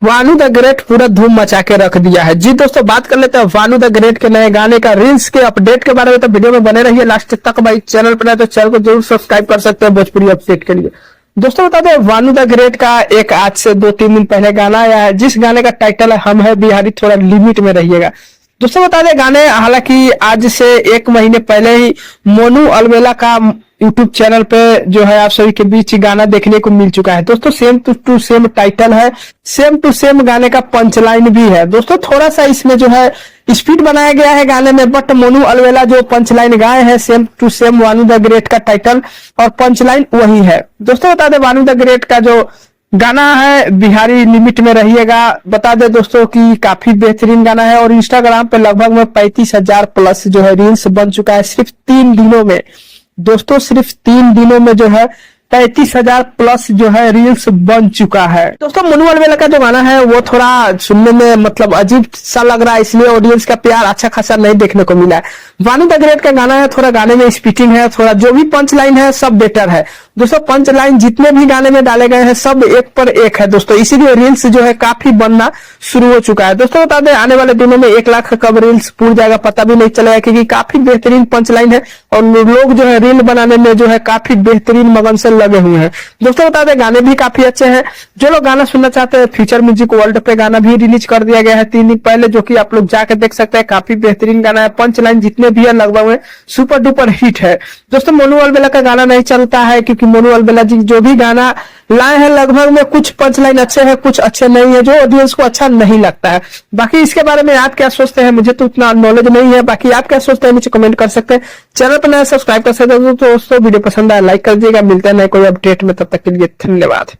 वानू the great पूरा धूम मचा के रख दिया है। जी दोस्तों, बात कर लेते हैं वानू द ग्रेट के नए गाने का रील्स के अपडेट के बारे में। तो वीडियो में बने रहिए लास्ट तक। भाई चैनल पर नए तो चैनल को जरूर सब्सक्राइब कर सकते हैं भोजपुरी अपडेट के लिए। दोस्तों बता दें, वानू द ग्रेट का एक आज से 2-3 दिन पहले गाना आया है, जिस गाने का टाइटल है हम है बिहारी, थोड़ा लिमिट में रहिएगा। दोस्तों बता दें, गाने हालांकि आज से 1 महीने पहले ही मोनू अलवेला का यूट्यूब चैनल पे जो है आप सभी के बीच गाना देखने को मिल चुका है। दोस्तों सेम टू सेम टाइटल है, सेम टू सेम गाने का पंच लाइन भी है। दोस्तों थोड़ा सा इसमें जो है स्पीड बनाया गया है गाने में, बट मोनू अलवेला जो पंच लाइन गाए हैं सेम टू सेम वानू द ग्रेट का टाइटल और पंच लाइन वही है। दोस्तों बता दें, वानू द ग्रेट का जो गाना है बिहारी लिमिट में रहिएगा, बता दे दोस्तों कि काफी बेहतरीन गाना है और इंस्टाग्राम पे लगभग में 35,000 प्लस जो है रील्स बन चुका है सिर्फ 3 दिनों में। दोस्तों सिर्फ 3 दिनों में जो है 35,000 प्लस जो है रील्स बन चुका है। दोस्तों मोनू अलवेला का जो गाना है वो थोड़ा सुनने में मतलब अजीब सा लग रहा है, इसलिए ऑडियंस का प्यार अच्छा खासा नहीं देखने को मिला है। वानू द ग्रेट का गाना है, थोड़ा गाने में स्पीकिंग है, थोड़ा जो भी पंच लाइन है सब बेटर है। दोस्तों पंच लाइन जितने भी गाने में डाले गए हैं सब एक पर एक है दोस्तों, इसीलिए रील्स जो है काफी बनना शुरू हो चुका है। दोस्तों बता दें, आने वाले दिनों में 1 लाख कब रील्स पूर जाएगा पता भी नहीं चलेगा, क्योंकि काफी बेहतरीन पंच लाइन है और लोग जो है रील बनाने में जो है काफी बेहतरीन मगन से लगे हुए हैं। दोस्तों बता दें, गाने भी काफी अच्छे हैं। जो लोग गाना सुनना चाहते हैं, फ्यूचर म्यूजिक वर्ल्ड पे गाना भी रिलीज कर दिया गया है 3 दिन पहले, जो कि आप लोग जाके देख सकते हैं। काफी बेहतरीन गाना है, पंच लाइन जितने भी है लगभग में सुपर डुपर हिट है। दोस्तों मोनू अलवेला का गाना नहीं चलता है, क्योंकि मोनू अलवेला जी जो भी गाना लाए हैं लगभग में कुछ पंच लाइन अच्छे हैं, कुछ अच्छे नहीं है, जो ऑडियंस को अच्छा नहीं लगता है। बाकी इसके बारे में आप क्या सोचते हैं, मुझे तो उतना नॉलेज नहीं है। बाकी आप क्या सोचते हैं नीचे कमेंट कर सकते हैं। चैनल पर नया सब्सक्राइब कर सकते हैं। दोस्तों वीडियो पसंद आया लाइक कर दीजिएगा। मिलते हैं नए कोई अपडेट में, तब तक के लिए धन्यवाद।